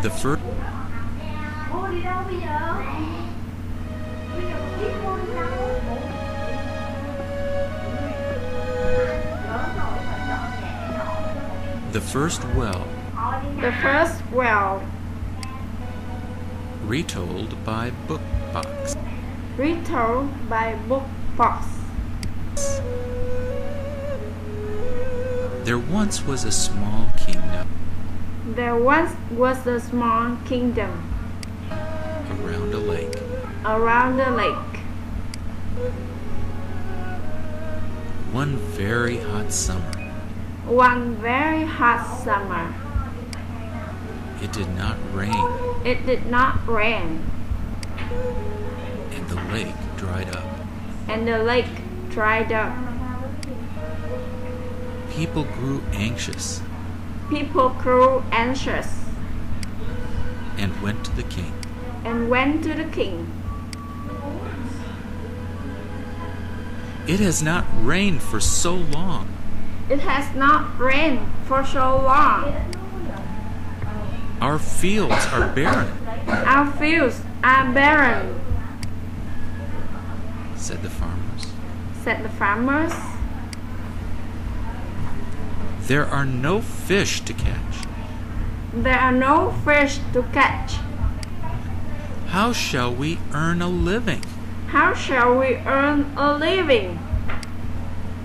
The first Cô đi đâu bây giờ? Bây giờ con biết cô đi đâu? The first well, The first well, retold by Bookbox. retold by Bookbox. There once was a small kingdom There once was a small kingdom around a lake. around a lake. One very hot summer, One very hot summer, it did not rain, it did not rain, and the lake dried up. and the lake dried up. People grew anxious People grew anxious and went to the king. and went to the king. It has not rained for so long. It has not rained for so long. Our fields are barren, Our fields are barren, said the farmers. said the farmers. There are no fish to catch. There are no fish to catch. How shall we earn a living? How shall we earn a living?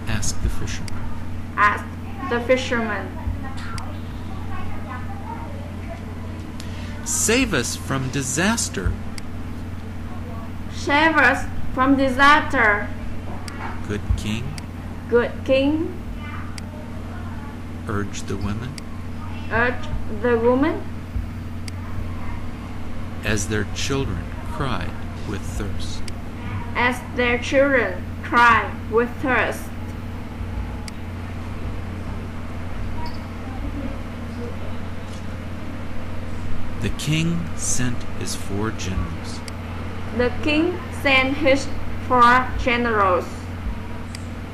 Asked the fisherman. Asked the fisherman. Save us from disaster, Save us from disaster, good king, good king, urged the women, urged the woman, as their children cried with thirst. as their children cried with thirst. The king sent his 4 generals The king sent his 4 generals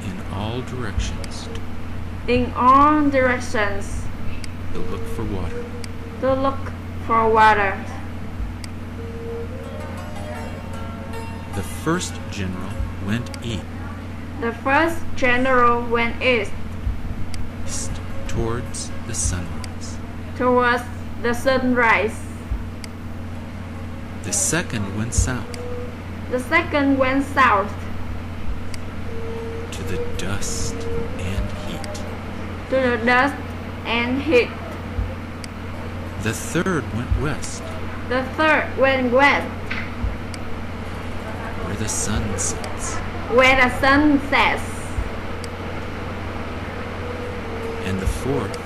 in all directions in all directions to look for water. to look for water. The first general went east The first general went east towards the sunrise. towards the sunrise. The second went south The second went south to the dust and heat. to the dust and heat. The third went west The third went west where the sun sets. where the sun sets. And the fourth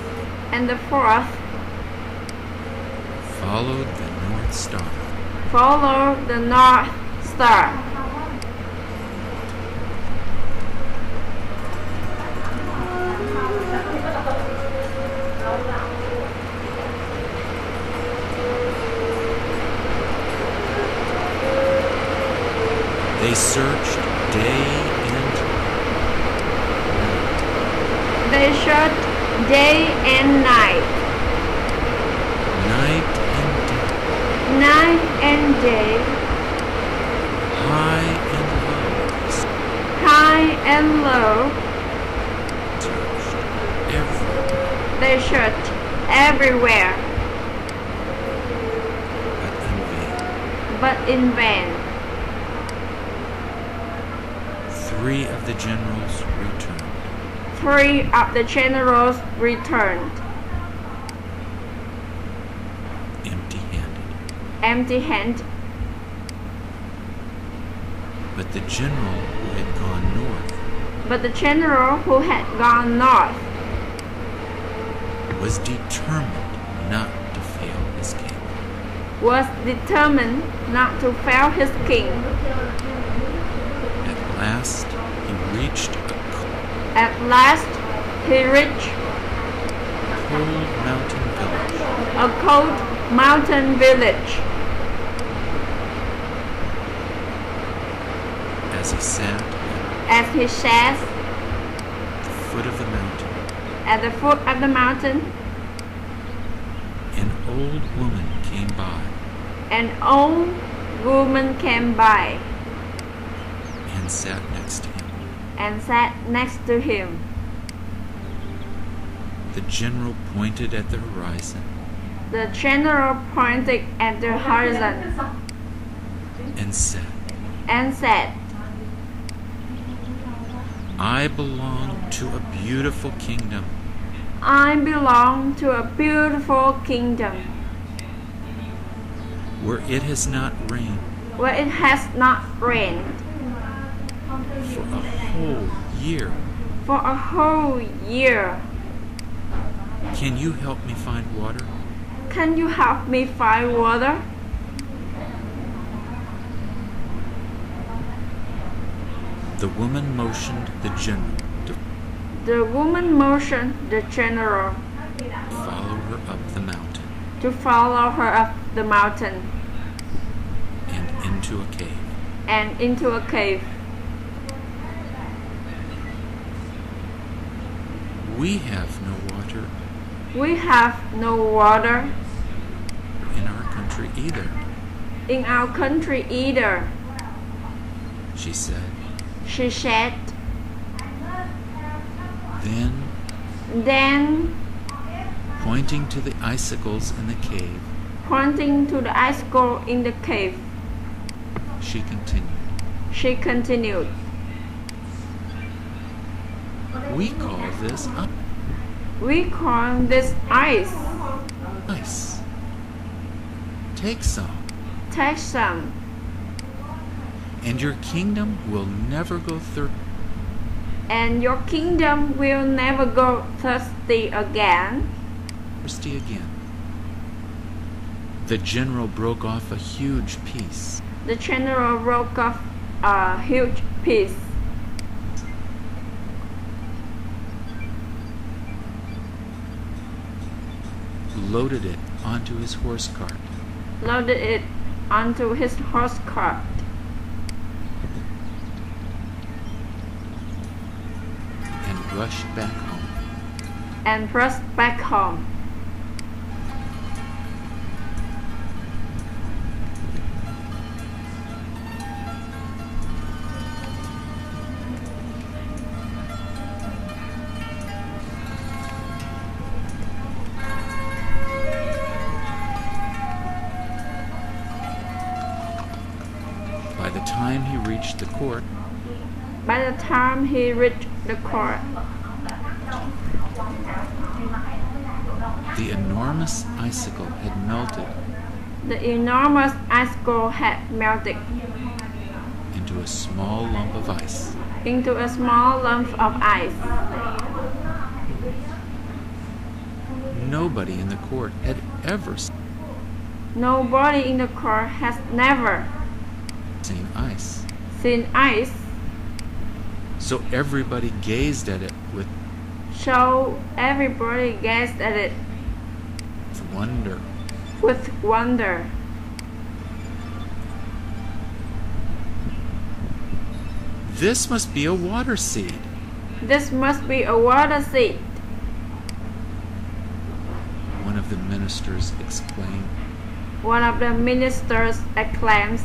And the fourth followed the north star. followed the north star. They searched day and night, They searched day and night, night and day, night and day, high and low, high and low. searched everywhere, They searched everywhere, but in vain. but in vain. 3 of the generals returned, 3 of the generals returned empty-handed. empty-handed. But the general who had gone north But the general who had gone north was determined not to fail his king. was determined not to fail his king. At last he reached At last he reached cold mountain village. a cold mountain village. As he sat As he sat at the foot of the mountain, at the foot of the mountain, an old woman came by An old woman came by and sat next to him. and sat next to him. The general pointed at the horizon The general pointed at the horizon and said, and said, I belong to a beautiful kingdom. I belong to a beautiful kingdom Where it has not rained where it has not rained for a whole year. for a whole year. Can you help me find water? Can you help me find water? The woman motioned the general to The woman motioned the general follow her up the mountain to follow her up the mountain and into a cave. and into a cave. We have no water We have no water in our country either, in our country either, she said. she said. Then, Then, pointing to the icicles in the cave, pointing to the icicle in the cave, she continued, she continued, We call this We call this ice. ice. Take some, Take some, and your kingdom will never go and your kingdom will never go thirsty again. thirsty again. The general broke off a huge piece The general broke off a huge piece loaded it onto his horse cart, loaded it onto his horse cart, and rushed back home. and rushed back home. By the time he reached the court, By the time he reached the court, the enormous icicle had melted the enormous icicle had melted into a small lump of ice. into a small lump of ice. Nobody in the court had ever Nobody in the court has never seen ice, seen ice, so everybody gazed at it with so everybody gazed at it wonder. with wonder. This must be a water seed. This must be a water seed, One of the ministers exclaimed. one of the ministers exclaimed.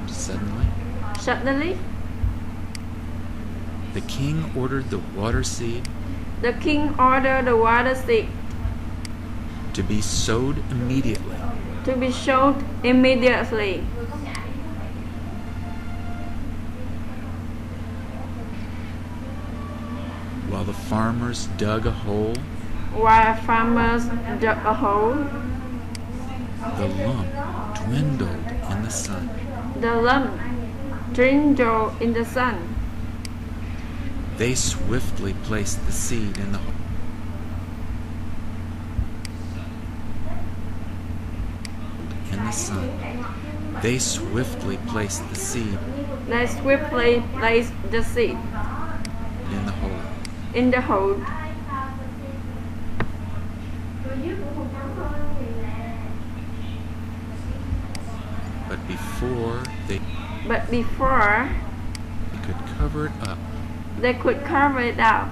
Suddenly, Suddenly, the king ordered the water seed the king ordered the water seed to be sowed immediately. to be sowed immediately. While the farmers dug a hole, While farmers dug a hole, the lump dwindled in the sun. the lump dwindled in the sun. They swiftly placed the seed in the hole. In the sun, they swiftly placed the seed They swiftly placed the seed in the hole. in the hole. But before they But before could cover it up, they could cover it up,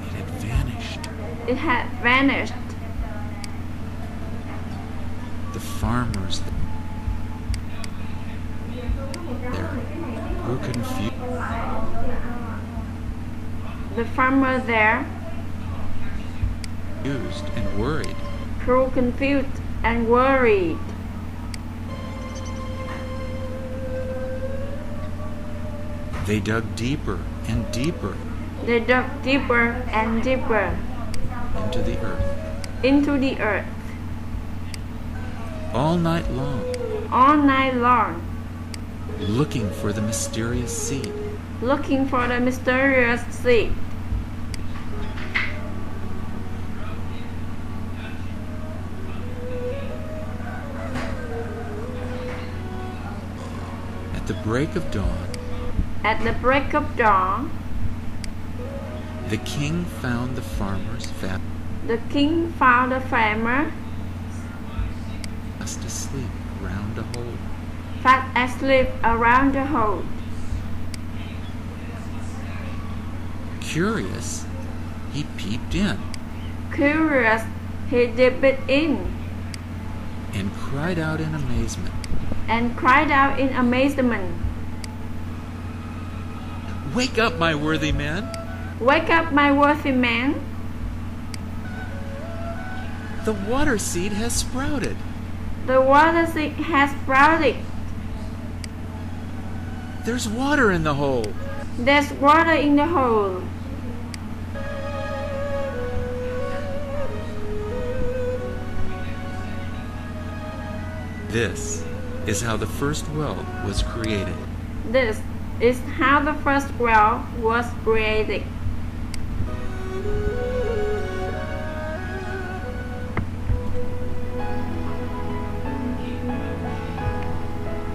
it had vanished. it had vanished. farmers there grew confused The farmer there and worried. grew confused and worried. They dug deeper and deeper They dug deeper and deeper into the earth. into the earth All night long, all night long, looking for the mysterious seed. looking for the mysterious seed. At the break of dawn, At the break of dawn, the king found the farmers the king found the farmer fast asleep round a hole. fast asleep around the hole. Curious, he peeped in Curious, he dipped in and cried out in amazement, and cried out in amazement, "Wake up, my worthy man! "Wake up, my worthy man! The water seed has sprouted. The water seed has sprouted. There's water in the hole." There's water in the hole." This is how the first well was created. This is how the first well was created.